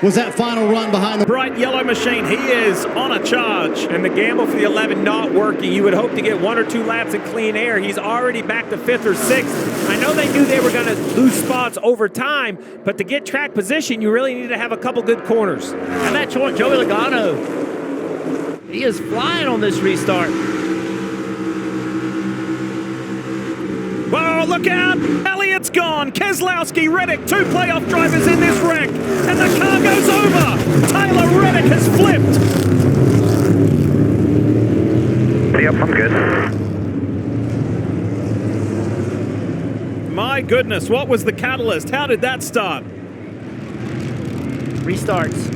was that final run behind the bright yellow machine. He is on a charge. And the gamble for the 11 not working. You would hope to get 1 or 2 laps in clean air. He's already back to 5th or 6th. I know they knew they were going to lose spots over time, but to get track position, you really need to have a couple good corners. And that's Joey Logano. He is flying on this restart. Whoa, look out! Elliott's gone. Keselowski, Reddick, 2 playoff drivers in this wreck. And the car goes over. Tyler Reddick has flipped. Yep, I'm good. My goodness, what was the catalyst? How did that start? Restarts.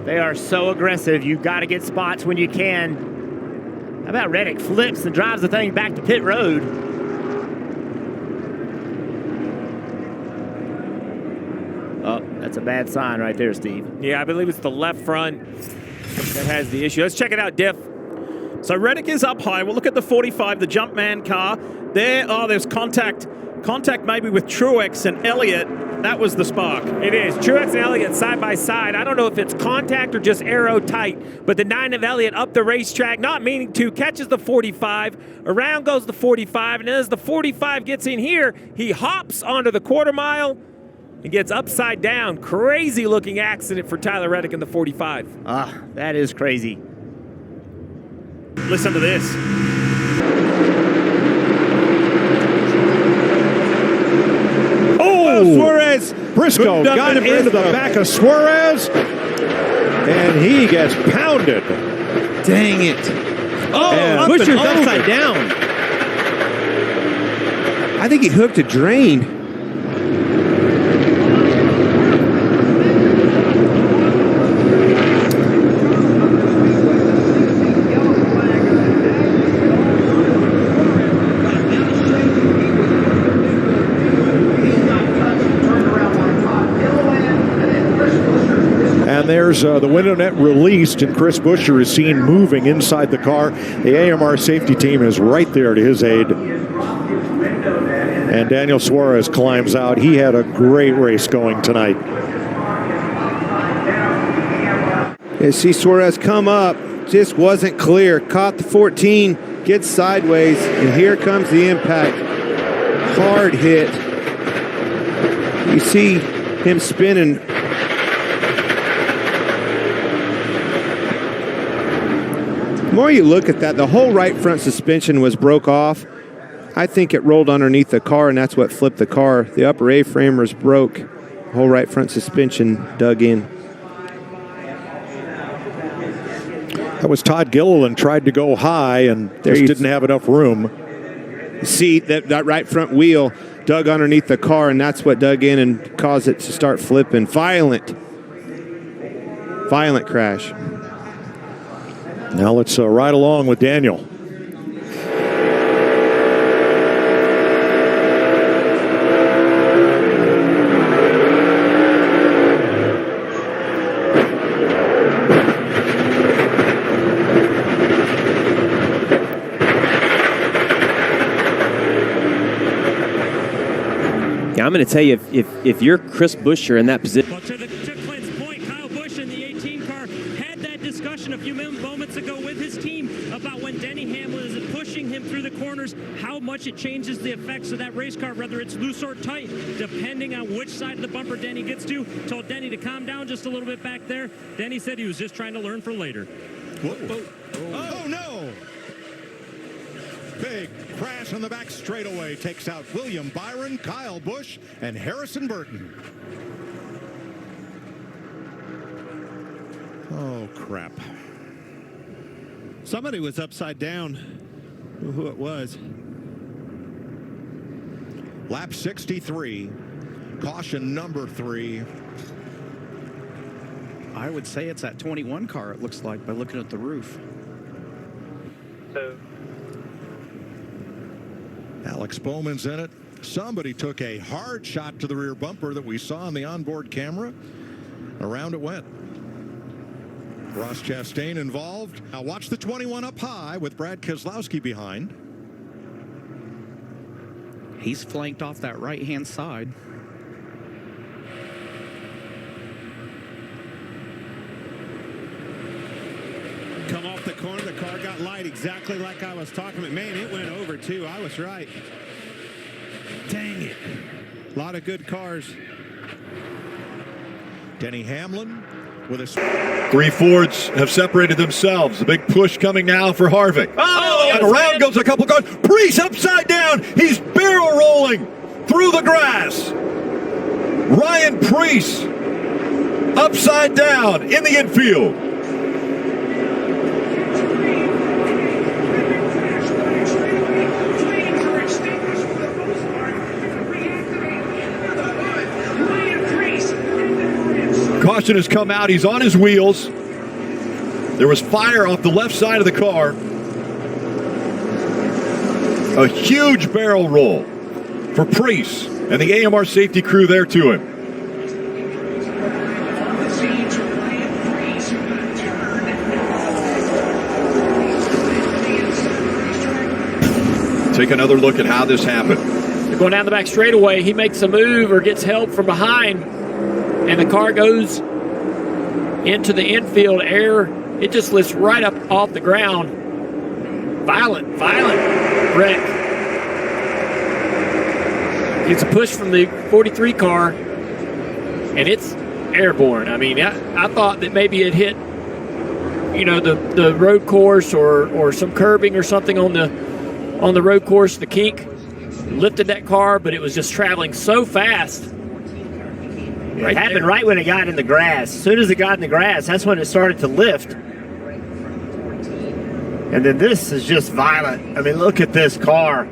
They are so aggressive. You've got to get spots when you can. How about Reddick flips and drives the thing back to pit road? Oh, that's a bad sign right there, Steve. Yeah, I believe it's the left front that has the issue. Let's check it out, Diff. So Reddick is up high. We'll look at the 45, the Jumpman car. There's contact. Contact maybe with Truex and Elliott. That was the spark. It is. Truex and Elliott side by side. I don't know if it's contact or just arrow tight, but the 9 of Elliott up the racetrack, not meaning to, catches the 45. Around goes the 45, and as the 45 gets in here, he hops onto the quarter mile and gets upside down. Crazy looking accident for Tyler Reddick in the 45. Ah, that is crazy. Listen to this. Suarez. Briscoe got him into the back of Suarez, and he gets pounded. Dang it. Oh, Buscher's upside down. I think he hooked a drain. And there's the window net released, and Chris Buescher is seen moving inside the car. The AMR safety team is right there to his aid. And Daniel Suarez climbs out. He had a great race going tonight. You see Suarez come up, just wasn't clear. Caught the 14, gets sideways, and here comes the impact. Hard hit. You see him spinning. The more you look at that, the whole right front suspension was broke off. I think it rolled underneath the car, and that's what flipped the car. The upper A-frame was broke. The whole right front suspension dug in. That was Todd Gilliland, tried to go high and just didn't have enough room. See, that right front wheel dug underneath the car, and that's what dug in and caused it to start flipping. Violent crash. Now let's ride along with Daniel. I'm going to tell you, if you're Chris Buescher in that position. Well, to Clint's point, Kyle Busch in the 18 car had that discussion a few moments ago with his team about when Denny Hamlin is pushing him through the corners, how much it changes the effects of that race car, whether it's loose or tight, depending on which side of the bumper Denny gets to. Told Denny to calm down just a little bit back there. Denny said he was just trying to learn for later. Oh no! Big crash on the back straightaway takes out William Byron, Kyle Busch, and Harrison Burton. Oh, crap. Somebody was upside down. Who it was. Lap 63. Caution number 3. I would say it's that 21 car, it looks like, by looking at the roof. Alex Bowman's in it. Somebody took a hard shot to the rear bumper that we saw on the onboard camera. Around it went. Ross Chastain involved. Now watch the 21 up high with Brad Keselowski behind. He's flanked off that right-hand side. that light exactly like I was talking about. Man, it went over too. I was right. Dang it. A lot of good cars. Denny Hamlin with a... 3 Fords have separated themselves. The big push coming now for Harvick. And around goes a couple cars. Preece upside down. He's barrel rolling through the grass. Ryan Preece upside down in the infield. Caution has come out. He's on his wheels. There was fire off the left side of the car. A huge barrel roll for Preece and the AMR safety crew there to him. Take another look at how this happened. They're going down the back straightaway. He makes a move or gets help from behind, and the car goes into the infield. Air, it just lifts right up off the ground. Violent wreck. It's a push from the 43 car, and it's airborne. I mean, I thought that maybe it hit, the road course or some curbing or something on the road course. The kink lifted that car, but it was just traveling so fast. It happened right when it got in the grass. As soon as it got in the grass, that's when it started to lift. And then this is just violent. I mean, look at this car.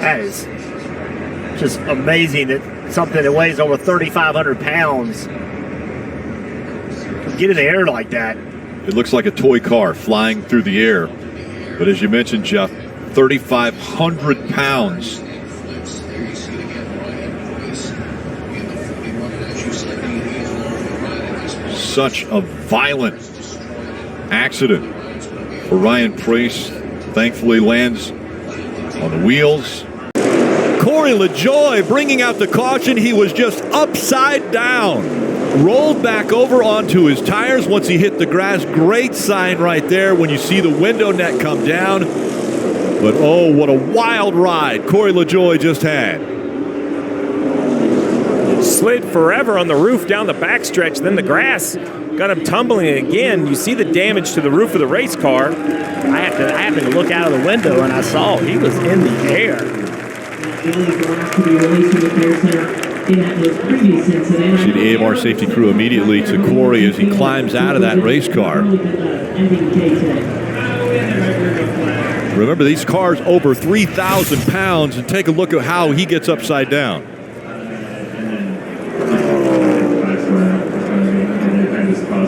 That is just amazing that something that weighs over 3,500 pounds can get in the air like that. It looks like a toy car flying through the air. But as you mentioned, Jeff, 3,500 pounds. Such a violent accident for Ryan Preece. Thankfully lands on the wheels. Corey LaJoie bringing out the caution. He was just upside down. Rolled back over onto his tires once he hit the grass. Great sign right there when you see the window net come down. But oh, what a wild ride Corey LaJoie just had. Slid forever on the roof down the backstretch. Then the grass got him tumbling again. You see the damage to the roof of the race car. I happened to look out of the window and I saw he was in the air. See the AMR safety crew immediately to Corey as he climbs out of that race car. Remember, these cars over 3,000 pounds, and take a look at how he gets upside down.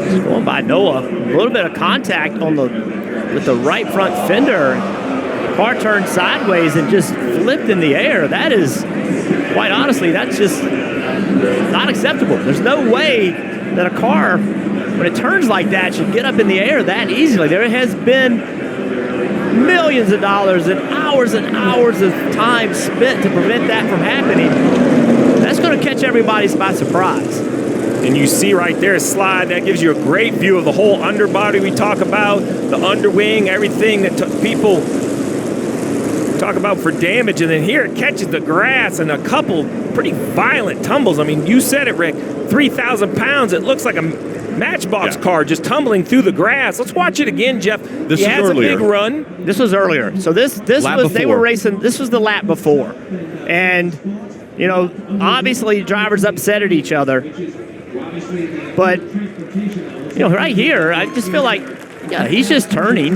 Just going by Noah. A little bit of contact with the right front fender. Car turned sideways and just flipped in the air. That is, quite honestly, that's just not acceptable. There's no way that a car, when it turns like that, should get up in the air that easily. There has been millions of dollars and hours of time spent to prevent that from happening. That's going to catch everybody by surprise. And you see right there a slide that gives you a great view of the whole underbody we talk about, the underwing, everything that people talk about for damage. And then here it catches the grass and a couple pretty violent tumbles. I mean, you said it, Rick, 3,000 pounds. It looks like a Matchbox car just tumbling through the grass. Let's watch it again, Jeff. This is earlier. A big run. This was earlier. So this was, they were racing, this was the lap before. And, obviously drivers upset at each other. But, right here, I just feel like, he's just turning,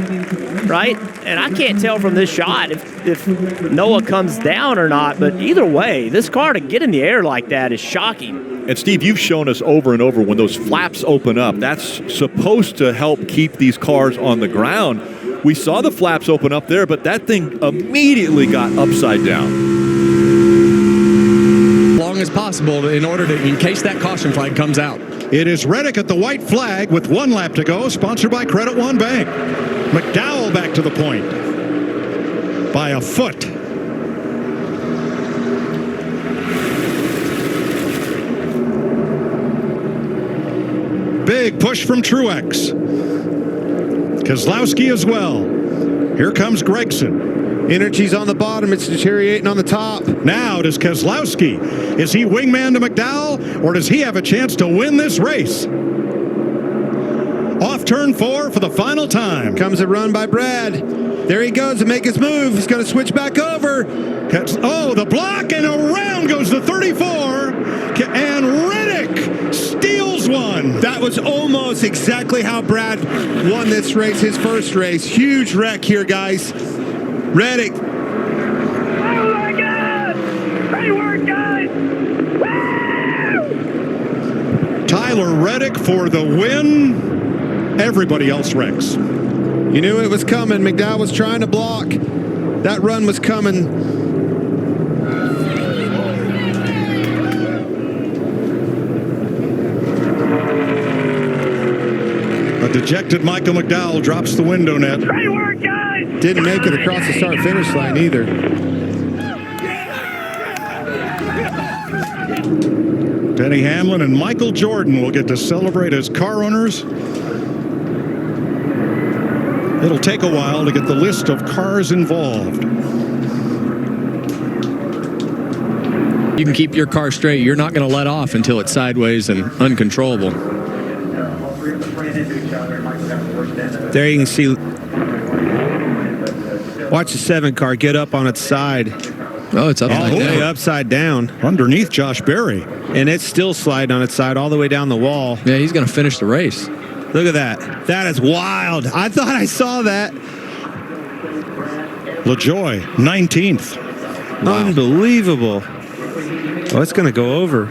right? And I can't tell from this shot if Noah comes down or not, but either way, this car to get in the air like that is shocking. And Steve, you've shown us over and over when those flaps open up, that's supposed to help keep these cars on the ground. We saw the flaps open up there, but that thing immediately got upside down. Long as possible in case that caution flag comes out. It is Reddick at the white flag with 1 lap to go, sponsored by Credit One Bank. McDowell back to the point by a foot. big push from Truex. Keselowski as well. Here comes Gregson. Energy's on the bottom. It's deteriorating on the top. Now, does Keselowski, is he wingman to McDowell, or does he have a chance to win this race? Off turn 4 for the final time. Comes a run by Brad. There he goes to make his move. He's going to switch back over. Oh, the block, and around goes the 34. And Reddick steals one. That was almost exactly how Brad won this race, his first race. Huge wreck here, guys. Reddick. Oh my God! Great work, guys! Woo! Tyler Reddick for the win. Everybody else wrecks. You knew it was coming. McDowell was trying to block. That run was coming. A dejected Michael McDowell drops the window net. Great work, guys! Didn't make it across the start-finish line either. Denny Hamlin and Michael Jordan will get to celebrate as car owners. It'll take a while to get the list of cars involved. You can keep your car straight. You're not going to let off until it's sideways and uncontrollable. There you can see. Watch the 7 car get up on its side. Oh, it's upside down. Upside down. Underneath Josh Berry. And it's still sliding on its side all the way down the wall. Yeah, he's going to finish the race. Look at that. That is wild. I thought I saw that. LaJoy, 19th. Wow. Unbelievable. Oh, it's going to go over.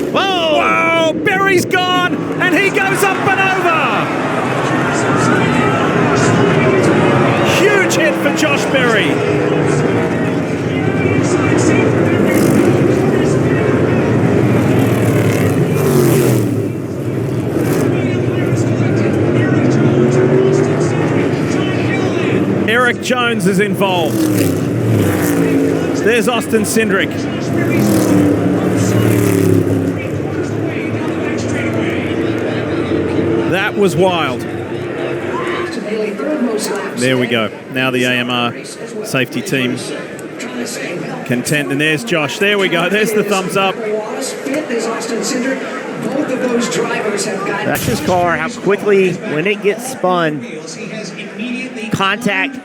Whoa! Whoa! Berry's gone, and he goes up and over. Huge hit for Josh Berry. Eric Jones is involved. There's Austin Cindric. That was wild. There we go. Now the AMR safety team content. And there's Josh. There we go. There's the thumbs up. That's his car, how quickly, when it gets spun, contact,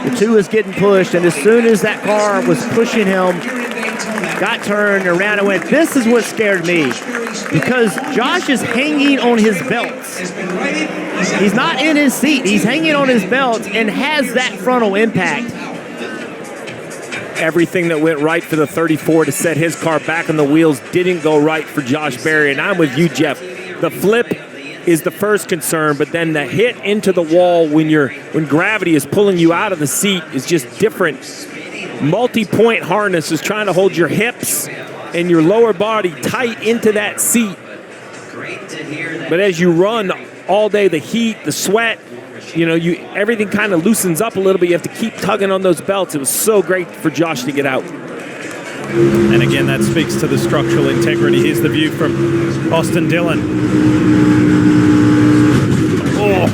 the 2 is getting pushed, and as soon as that car was pushing him, got turned around and went. This is what scared me, because Josh is hanging on his belts. He's not in his seat. He's hanging on his belts and has that frontal impact. Everything that went right for the 34 to set his car back on the wheels didn't go right for Josh Berry, and I'm with you, Jeff. The flip is the first concern, but then the hit into the wall when gravity is pulling you out of the seat is just different. Multi-point harness is trying to hold your hips and your lower body tight into that seat. But as you run all day, the heat, the sweat, everything kind of loosens up a little bit. You have to keep tugging on those belts. It was so great for Josh to get out. And again, that speaks to the structural integrity. Here's the view from Austin Dillon. Oh,